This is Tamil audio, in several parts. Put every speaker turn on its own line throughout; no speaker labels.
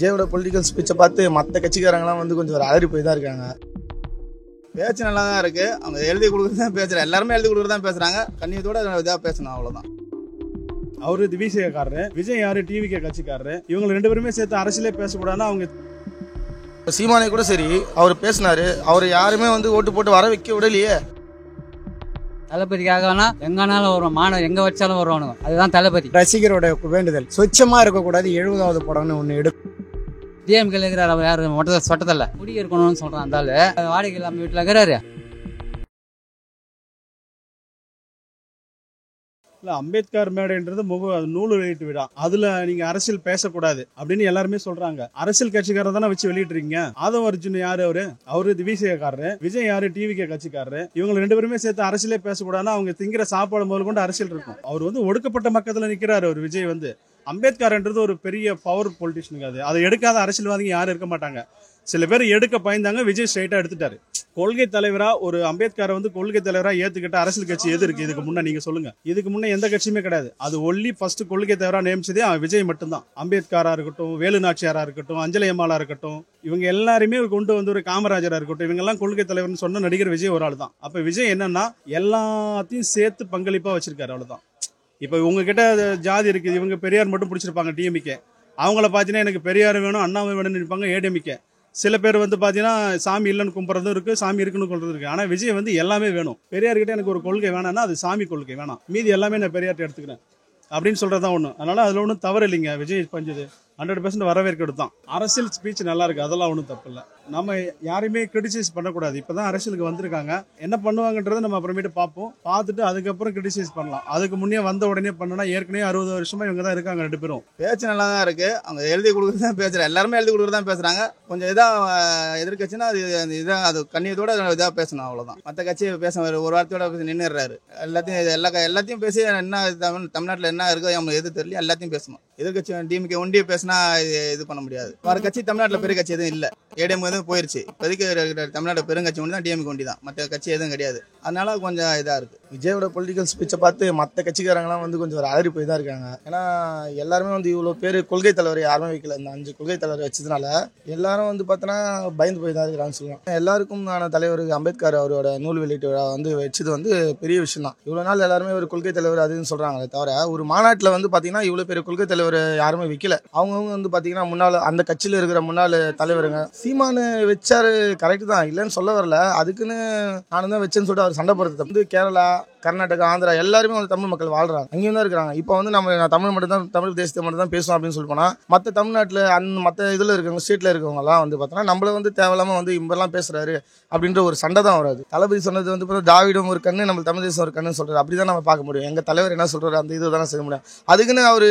விஜயோட பொலிட்டிக்கல் ஸ்பீச்சை பார்த்து மற்ற கட்சிக்காரங்களாம் வந்து கொஞ்சம் ஒரு அலறி போய் தான் இருக்காங்க. பேச்சு நல்லா தான் இருக்கு. அவங்க எழுதி கொடுக்குறது தான் பேசுறாங்க. எல்லாருமே எழுதி கொடுக்குறது தான் பேசுறாங்க. கண்ணியத்தோட இதாக பேசணும், அவ்வளோதான்.
அவரு விஜயக்காரரு, விஜய் யாரு டிவிகே கட்சிக்காரரு. இவங்க ரெண்டு பேருமே சேர்த்து அரசியலே பேசக்கூடாதுன்னா அவங்க
சீமானை கூட சரி அவர் பேசினாரு. அவர் யாருமே வந்து ஓட்டு போட்டு வர வைக்க விடலையே.
தளபதிக்காகனா எங்கனாலும் வருவோம், மாணவர் எங்க வச்சாலும் வருவானுங்க. அதுதான் தளபதி.
ரசிகரோட வேண்டுதல் சுத்தமா இருக்கக்கூடாது. 70வது படம்னு ஒண்ணு எடுக்கும்.
டிஎம்கே இருக்கிறார், அவர் யாரு மொட்டை சொட்டதில்ல குடி இருக்கணும்னு சொல்றான். அந்த ஆளு வாடகை இல்லாம வீட்டுல இருக்கிறாரு.
இல்ல, அம்பேத்கர் மேடைன்றது நூல் வெளியீட்டு விழா. அதுல நீங்க அரசியல் பேசக்கூடாது அப்படின்னு எல்லாருமே சொல்றாங்க. அரசியல் கட்சிக்காரர் தானே வச்சு வெளியிட்டு இருக்கீங்க. ஆதவ அர்ஜுன் யாரு? அவரு விஜயக்காரரு, விஜய் யாரு டிவிகே கட்சிக்காரரு. இவங்க ரெண்டு பேருமே சேர்த்து அரசியலே பேசக்கூடாதுன்னா அவங்க திங்கிற சாப்பாடு முதல் கொண்டு அரசியல் இருக்கும். அவர் வந்து ஒடுக்கப்பட்ட மக்கத்துல நிக்கிறாரு. அவர் விஜய் வந்து அம்பேத்கர்ன்றது ஒரு பெரிய பவர் பொலிட்டிஷியனுக்கு. அதை எடுக்காத அரசியல்வாதிங்க யாரும் இருக்க மாட்டாங்க. சில பேர் எடுக்க பயந்தாங்க. விஜய் ஸ்ட்ரைட்டா எடுத்துட்டாரு. கொள்கை தலைவரா ஒரு அம்பேத்கரை வந்து கொள்கை தலைவரா ஏத்துக்கிட்ட அரசியல் கட்சி எது இருக்கு இதுக்கு முன்ன? நீங்க சொல்லுங்க. இதுக்கு முன்ன எந்த கட்சியுமே கிடையாது. அது ஒன்லி ஃபர்ஸ்ட் கொள்கை தலைவரா நியமிச்சதே விஜய் மட்டும்தான். அம்பேத்கரா இருக்கட்டும், வேலு நாச்சியாரா இருக்கட்டும், அஞ்சலி அம்மாளா இருக்கட்டும், இவங்க எல்லாருமே கொண்டு வந்து ஒரு காமராஜரா இருக்கட்டும், இவங்க எல்லாம் கொள்கை தலைவர்னு சொன்ன நடிகர் விஜய் ஒரு ஆள் தான். அப்ப விஜய் என்னன்னா எல்லாத்தையும் சேர்த்து பங்களிப்பா வச்சிருக்காரு, அவ்வளவுதான். இப்ப உங்ககிட்ட ஜாதி இருக்குது, இவங்க பெரியார் மட்டும் பிடிச்சிருப்பாங்க டிஎம்கே. அவங்கள பாத்தீங்கன்னா எனக்கு பெரியார் வேணும், அண்ணாவை வேணும்னு இருப்பாங்க ஏடிஎம்கே. சில பேர் வந்து பாத்தீங்கன்னா சாமி இல்லைன்னு கும்புறதும் இருக்கு, சாமி இருக்குன்னு கொள்றது இருக்கு. ஆனா விஜய் வந்து எல்லாமே வேணும். பெரியார்கிட்ட எனக்கு ஒரு கொள்கை வேணாம்னா அது சாமி கொள்கை வேணாம், மீதி எல்லாமே நான் பெரியார்ட்ட எடுத்துக்கிறேன் அப்படின்னு சொல்றதுதான் ஒண்ணு. அதனால அதுல ஒன்றும் தவறு இல்லைங்க. விஜய் பஞ்சது 100% வரவேற்கிறது தான். அரசியல் ஸ்பீச் நல்லா இருக்கு, அதெல்லாம் ஒன்றும் தப்பு இல்லை. நம்ம யாரையுமே கிரிட்டிசைஸ் பண்ணக்கூடாது. இப்பதான் அரசியலுக்கு வந்திருக்காங்க, என்ன பண்ணுவாங்கன்றதை நம்ம அப்புறமேட்டு பார்ப்போம். பார்த்துட்டு அதுக்கப்புறம் கிரிட்டிசைஸ் பண்ணலாம். அதுக்கு முன்னே வந்த உடனே பண்ணனா ஏற்கனவே 60 வருஷமா இவங்க தான் இருக்காங்க ரெண்டு பேரும்.
பேச்சு நல்லா தான் இருக்கு. அவங்க எழுதி கொடுக்குறது தான் பேசுறாங்க. எல்லாருமே எழுதி கொடுக்குறது தான் பேசுறாங்க. கொஞ்சம் எதிர்கட்சின்னா அது கண்ணியத்தோட இதாக பேசணும், அவ்வளவுதான். மற்ற கட்சியை பேச ஒரு வார்த்தையோட நின்றுறாரு. எல்லாத்தையும் பேசி என்ன தமிழ்நாட்டில் என்ன இருக்கோ நம்ம எது தெரியல எல்லாத்தையும் பேசணும். எதிர்கட்சி டிஎம்கே ஒண்டியை பேசினா இது பண்ண முடியாது. வேற கட்சி தமிழ்நாட்டில் பெரிய கட்சி எதுவும் இல்லை. ஏடிஎம் வந்து போயிருச்சு. இப்போதைக்கு தமிழ்நாடு பெருங்கட்சி ஒன்று தான் டிஎம்கே ஒண்டி தான். மற்ற கட்சி எதுவும் கிடையாது. அதனால கொஞ்சம் இதா இருக்கு. விஜயோட பொலிட்டிக்கல் ஸ்பீச்சை பார்த்து மற்ற கட்சிக்காரங்களாம் வந்து கொஞ்சம் ஒரு அலறி போய் தான் இருக்காங்க. ஏன்னா எல்லாருமே வந்து இவ்வளோ பேர் கொள்கை தலைவர் யாருமே வைக்கல. இந்த 5 கொள்கை தலைவர் வச்சதுனால எல்லாரும் வந்து பார்த்தோன்னா பயந்து போய் தான் இருக்கிறான்னு சொல்லலாம். எல்லாருக்கும் தலைவர் அம்பேத்கர் அவரோட நூல் வெளியீட்டு விழா வந்து வச்சது வந்து பெரிய விஷயம் தான். இவ்வளோ நாள் எல்லாருமே ஒரு கொள்கை தலைவர் அதுன்னு சொல்றாங்களே தவிர ஒரு மாநாட்டில் வந்து பார்த்தீங்கன்னா இவ்வளோ பெரிய கொள்கை தலைவர் யாருமே வைக்கல. அவங்கவுங்க வந்து பார்த்தீங்கன்னா முன்னாள் அந்த கட்சியில் இருக்கிற முன்னாள் தலைவருங்க. சீமானு வச்சாரு, கரெக்ட் தான், இல்லைன்னு சொல்ல வரல. அதுக்குன்னு நானும் தான் வச்சேன்னு சொல்லிட்டு அவர் சண்டை போடுறது வந்து கேரளா, கர்நாடகா, ஆந்திரா எல்லாருமே வந்து தமிழ் மக்கள் வாழ்றாங்க, அங்கேயும் தான் இருக்கிறாங்க. இப்போ வந்து நான் தமிழ் மட்டும் தான், தமிழ் தேசத்தை மட்டும் தான் பேசுவோம் அப்படின்னு சொல்லி போனா மற்ற தமிழ்நாட்டில் மற்ற இதில் இருக்கவங்க ஸ்டேட்ல இருக்கவங்க எல்லாம் வந்து பார்த்தோன்னா நம்மள வந்து தேவையில்லாம வந்து இம்பெல்லாம் பேசுறாரு அப்படின்ற ஒரு சண்டை தான் வராது. தளபதி சொன்னது வந்து பார்த்தா திராவிடம் ஒரு கண்ணு, நம்ம தமிழ் தேசம் ஒரு கண்ணுன்னு சொல்றாரு. அப்படிதான் நம்ம பார்க்க முடியும். எங்க தலைவர் என்ன சொல்றாரு அந்த இது தானே செய்ய முடியும். அதுக்குன்னு அவரு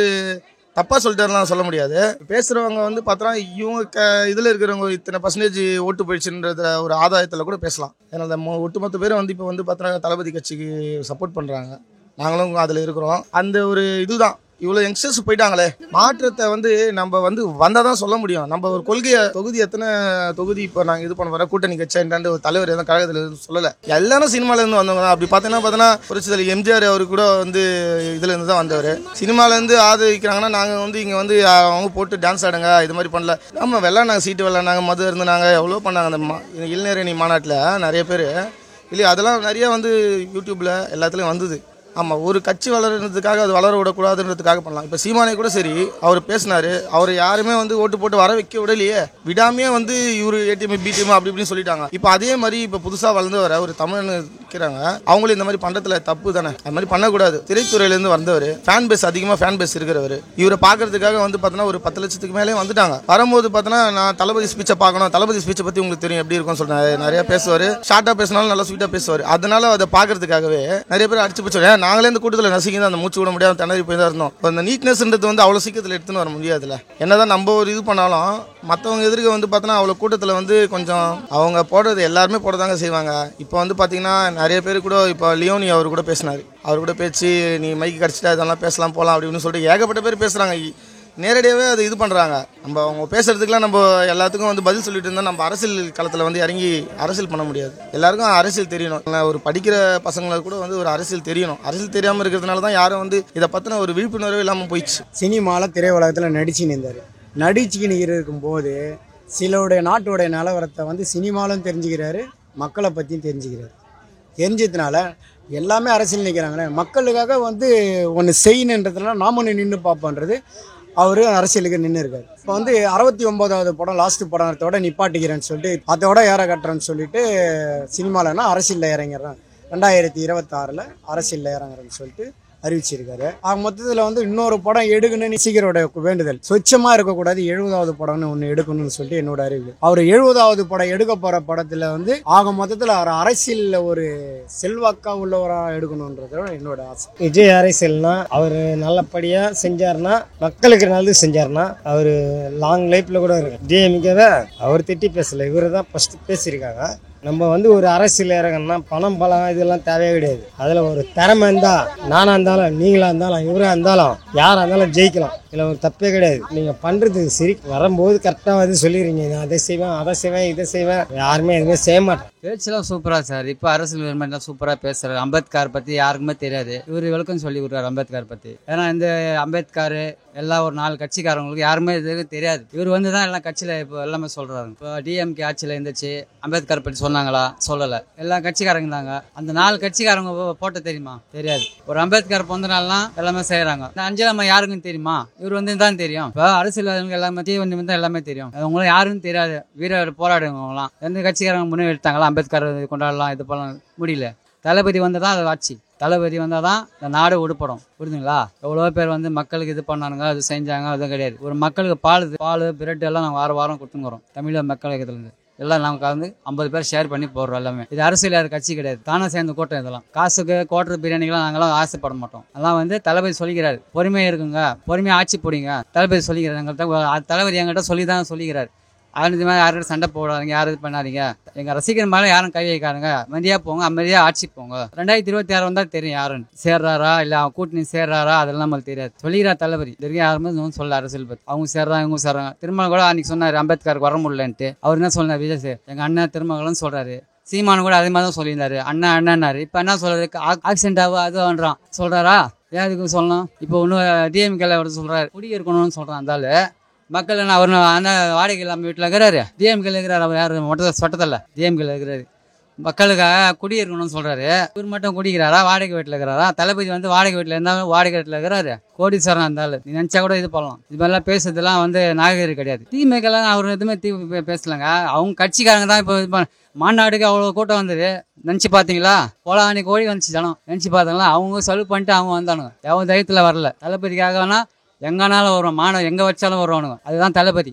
தப்பா சொல்லிட்டாருலாம் சொல்ல முடியாது. பேசுறவங்க வந்து பார்த்தா இவங்க இதுல இருக்கிறவங்க இத்தனை பர்சன்டேஜ் ஓட்டு போயிடுச்சுன்ற ஒரு ஆதாயத்தில் கூட பேசலாம். ஏன்னா ஒட்டுமொத்த பேரும் வந்து இப்போ வந்து பார்த்தா தளபதி கட்சிக்கு சப்போர்ட் பண்றாங்க. நாங்களும் அதில் இருக்கிறோம். அந்த ஒரு இதுதான். இவ்வளோ யங்ஸ்டர்ஸ் போயிட்டாங்களே, மாற்றத்தை வந்து நம்ம வந்து வந்தால் தான் சொல்ல முடியும். நம்ம ஒரு கொள்கையை தொகுதி எத்தனை தொகுதி இப்போ நாங்கள் இது பண்ண வர கூட்டணி கட்சின்ட்டு ஒரு தலைவர் எதுவும் கழகத்தில் சொல்லலை. எல்லாரும் சினிமாலேருந்து வந்தவங்க தான். அப்படி பார்த்தீங்கன்னா புரட்சித்தலை எம்ஜிஆர் அவரு கூட வந்து இதுலேருந்து தான் வந்தவர். சினிமாலேருந்து ஆதரிக்கிறாங்கன்னா நாங்கள் வந்து இங்கே வந்து அவங்க போட்டு டான்ஸ் ஆடுங்க இது மாதிரி பண்ணல. நம்ம விளாட்னாங்க, சீட்டு விளாட்னாங்க, மது இருந்தாங்க, எவ்வளோ பண்ணாங்க. அந்த இளைஞரணி மாநாட்டில் நிறைய பேர் இல்லையா, அதெல்லாம் நிறைய வந்து யூடியூப்பில் எல்லாத்துலேயும் வந்தது. ஆமாம், ஒரு கட்சி வளர்றதுக்காக அது வளர விடக்கூடாதுன்றதுக்காக பண்ணலாம். இப்போ சீமானை கூட சரி அவர் பேசினாரு. அவர் யாருமே வந்து ஓட்டு போட்டு வர வைக்க விடலையே. விடாமையே வந்து இவரு ஏடிஎம் பிடிஎம் அப்படி இப்படின்னு சொல்லிட்டாங்க. இப்போ அதே மாதிரி இப்போ புதுசாக வளர்ந்து வர ஒரு தமிழ் இருக்கிறாங்க, அவங்களும் இந்த மாதிரி பண்ணுறதுல தப்பு தானே. அது மாதிரி பண்ணக்கூடாது. திரைத்துறையிலேருந்து வந்தவர், ஃபேன் பேஸ் அதிகமாக ஃபேன் பேஸ் இருக்கிறவர், இவரை பார்க்கறதுக்காக வந்து பார்த்தோன்னா ஒரு 10 லட்சத்துக்கு மேலே வந்துட்டாங்க. வரும்போது பார்த்தோன்னா நான் தளபதி ஸ்பீச்சை பார்க்கணும், தளபதி ஸ்பீச்சை பற்றி உங்களுக்கு தெரியும் எப்படி இருக்கும்னு சொல்கிறேன். நிறைய பேசுவார், ஷார்ட்டாக பேசினாலும் நல்லா ஸ்வீட்டாக பேசுவார். அதனால அதை பார்க்கறதுக்காகவே நிறைய பேர் அடிச்சு போச்சு. நாங்களே இந்த கூட்டத்தில் நசிக்கி தான் அந்த மூச்சு விட முடியாம திணறி போய் தான் இருந்தோம். இப்போ அந்த நீட்னஸ்ன்றது வந்து அவ்வளோ சீக்கிரத்தில் எடுத்துன்னு வர முடியாதுல்ல. என்னதான் நம்ம ஒரு இது பண்ணாலும் மற்றவங்க எதிர்க்க வந்து பார்த்தோன்னா அவ்வளோ கூட்டத்தில் வந்து கொஞ்சம் அவங்க போடுறது எல்லாருமே போடதாங்க செய்வாங்க. இப்போ வந்து பார்த்தீங்கன்னா நிறைய பேர் கூட இப்போ லியோனி அவர் கூட பேசினார். அவர் கூட பேச்சு நீ மைக்கு கடிச்சிட்டா இதெல்லாம் பேசலாம் போகலாம் அப்படின்னு சொல்லிட்டு ஏகப்பட்ட பேர் பேசுகிறாங்க. நேரடியாகவே அதை இது பண்ணுறாங்க. நம்ம அவங்க பேசுறதுக்குலாம் நம்ம எல்லாத்துக்கும் வந்து பதில் சொல்லிட்டு இருந்தால் நம்ம அரசியல் களத்தில் வந்து இறங்கி அரசியல் பண்ண முடியாது. எல்லாருக்கும் அரசியல் தெரியணும். ஒரு படிக்கிற பசங்களுக்கு கூட வந்து ஒரு அரசியல் தெரியணும். அரசியல் தெரியாமல் இருக்கிறதுனால தான் யாரும் வந்து இதை பற்றின ஒரு விழிப்புணர்வு இல்லாமல் போயிடுச்சு.
சினிமாவில் திரை உலகத்தில் நடிச்சு நின்றார். நடிச்சுக்கின்னு இருக்கும்போது சிலருடைய நாட்டுடைய நிலவரத்தை வந்து சினிமாலும் தெரிஞ்சுக்கிறாரு, மக்களை பற்றியும் தெரிஞ்சுக்கிறாரு. தெரிஞ்சதுனால எல்லாமே அரசியல் நிற்கிறாங்களே, மக்களுக்காக வந்து ஒன்று செய்யணுன்றதுனால நாம நின்று பார்ப்போன்றது அவர் அரசியலுக்கு நின்று இருக்காரு. இப்போ வந்து 69வது படம் லாஸ்ட் படத்தோட நிப்பாட்டிக்கிறேன்னு சொல்லிட்டு அதோட ஏற கட்டுறேன்னு சொல்லிட்டு சினிமாலன்னா அரசியலில் இறங்கிறான். 2026 அரசியலில் இறங்குறேன்னு சொல்லிட்டு அறிவிச்சிருக்காரு. மொத்தத்தில் வந்து இன்னொரு படம் எடுக்கணும்னு சீக்கிரோட வேண்டுதல், சொச்சமாக இருக்கக்கூடாது 70வது படம்னு ஒன்று எடுக்கணும்னு சொல்லிட்டு என்னோட அறிவு. அவர் 70வது படம் எடுக்க போகிற படத்தில் வந்து மொத்தத்தில் அவர் அரசியலில் ஒரு செல்வாக்கா உள்ளவராக எடுக்கணுன்றதோட என்னோட ஆசை.
விஜய் அரசியல்னா அவர் நல்லபடியாக செஞ்சார்னா, மக்களுக்கு நல்லது செஞ்சார்னா அவர் லாங் லைஃப்பில் கூட இருக்கு. டிஎம்கேவை அவர் திட்டி பேசலை, இவர் தான் ஃபஸ்ட்டு பேசியிருக்காங்க. நம்ம வந்து ஒரு அரசியல் இறங்கணும்னா பணம் பலம் இதெல்லாம் தேவையே கிடையாது. அதில் ஒரு திறமை இருந்தால் நானாக இருந்தாலும் நீங்களாக இருந்தாலும் இவராக இருந்தாலும் யாராக இருந்தாலும் ஜெயிக்கலாம். இதில் ஒரு தப்பே கிடையாது. நீங்கள் பண்ணுறது சரி வரும்போது கரெக்டாக வந்து சொல்லிடுறீங்க, நான் அதை செய்வேன் அதை செய்வேன் இதை செய்வேன், யாருமே எதுவுமே செய்ய மாட்டேன்.
பேச்செல்லாம் சூப்பராக சார். இப்போ அரசியல் விரும்பலாம் சூப்பராக பேசுகிறார். அம்பேத்கர் பற்றி யாருக்குமே தெரியாது, இவர் விளக்கம் சொல்லி விடுறாரு அம்பேத்கர் பற்றி. ஏன்னா இந்த அம்பேத்கர் எல்லாம் ஒரு 4 கட்சிக்காரங்களுக்கு யாருமே இது தெரியாது. இவர் வந்து தான் எல்லாம் கட்சியில் இப்போ எல்லாமே சொல்கிறாங்க. இப்போ டிஎம்கே ஆட்சியில் இருந்துச்சு, அம்பேத்கர் பற்றி சொன்னாங்களா? சொல்லலை. எல்லா கட்சிக்காரங்க தாங்க. அந்த 4 கட்சிக்காரங்க போட்ட தெரியுமா? தெரியாது. ஒரு அம்பேத்கர் பிறந்த நாள்லாம் எல்லாமே செய்கிறாங்க. இந்த அஞ்சலம்மா யாருக்குன்னு தெரியுமா? இவர் வந்து தான் தெரியும். இப்போ அரசியல் எல்லாமே தீவண்டி தான் எல்லாமே தெரியும். அவங்களாம் யாருன்னு தெரியாது. வீர போராடுங்கலாம் எந்த கட்சிக்காரங்க முன்னே எடுத்தாங்களா? அம்பேத்கர் கொண்டாடலாம், இது பண்ணலாம், முடியல. தளபதி வந்தால் தான் அது ஆட்சி. தளபதி வந்தால் தான் இந்த நாடு உடுப்படும். புரியுதுங்களா? எவ்வளோ பேர் வந்து மக்களுக்கு இது பண்ணானுங்க, அது செஞ்சாங்க, அதுவும் கிடையாது. ஒரு மக்களுக்கு பால் பிரெட் எல்லாம் நாங்கள் வாரம் கொடுத்துங்கிறோம். தமிழக மக்கள் இயக்கத்துலேருந்து எல்லாம் நாங்கள் கலந்து 50 பேர் ஷேர் பண்ணி போடுறோம். எல்லாமே இது அரசியல் யார் கட்சி கிடையாது, தானே சேர்ந்த கூட்டம். இதெல்லாம் காசுக்கு குவார்டர் பிரியாணிக்கெல்லாம் நாங்களாம் ஆசைப்பட மாட்டோம். அதெல்லாம் வந்து தளபதி சொல்லிக்கிறாரு, பொறுமையாக இருக்குங்க, பொறுமையாக ஆட்சி போடுங்க. தளபதி சொல்லிக்கிறார் எங்கள்கிட்ட. தளபதி எங்கள்கிட்ட சொல்லிக்கிறார். அது மாதிரி யாரும் சண்டை போடாதீங்க, யாரும் இது பண்ணாதீங்க, எங்க ரசிகர் மேலே யாரும் கை வைக்காருங்க, அமைதியா போங்க, அமைதியா ஆட்சி போங்க. 2026 வந்தா தெரியும் யாருன்னு சேர்றாரா இல்ல அவன் கூட்டணி சேர்றாரா, அதெல்லாம் நம்மளுக்கு தெரியாது. சொல்லிக்கிறார் தளபதி. தெரியும் யாருமே சொல்ல அரசியல் பத்தி. அவங்க சேர்றாங்க இவங்க சேர்றாங்க. திருமணம் கூட அன்னைக்கு சொன்னாரு அம்பேத்கருக்கு வர முடியலன்ட்டு. அவர் என்ன சொன்னார்? விஜய் எங்க அண்ணன் திருமணம் சொல்றாரு. சீமானு கூட அதே மாதிரி தான் சொல்லியிருந்தாரு, அண்ணன் அண்ணன்னாரு. இப்ப என்ன சொல்றாரு? ஆக்சிடென்ட் ஆகும் அதுன்றான் சொல்றாரா? ஏன் அதுக்கு சொல்லணும்? இப்போ ஒன்னும் டிஎம்கேல சொல்றாரு குடி இருக்கணும்னு சொல்றான். அந்தால மக்கள் என்ன அவர் அந்த வாடகை இல்லாமல் வீட்டில் இருக்கிறாரு. டிஎம்கேல இருக்கிறார். அவர் யாரு மொட்டை சொட்டதில்ல, டிஎம்கேல இருக்கிறாரு. மக்களுக்காக குடியிருக்கணும்னு சொல்றாரு. இவர் மட்டும் குடிக்கிறாரா? வாடகை வீட்டில் இருக்கிறாரா? தளபதி வந்து வாடகை வீட்டில் இருந்தாலும் வாடகை வீட்டில் இருக்கிறாரு. கோடீஸ்வரன் இருந்தாலும் நீ நினைச்சா கூட இது பண்ணலாம். இது மாதிரிலாம் பேசுறதுலாம் வந்து நாகரிகம் கிடையாது. திமுகலாம் அவர் எதுவுமே பேசலங்க. அவங்க கட்சிக்காரங்க தான் இப்போ மாநாடுக்கு அவ்வளோ கூட்டம் வந்தது. நினச்சி பார்த்தீங்களா? போலானி கோழி வந்துச்சு ஜனம். நினச்சி பார்த்தாங்களா? அவங்க சலுப்பு பண்ணிட்டு அவங்க வந்தானுங்க. எவன் தைரியத்தில் வரல. தளபதிக்காகனா எங்கனாலும் வருவான். மாநாடு எங்கே வச்சாலும் வருவானுங்க. அதுதான் தளபதி.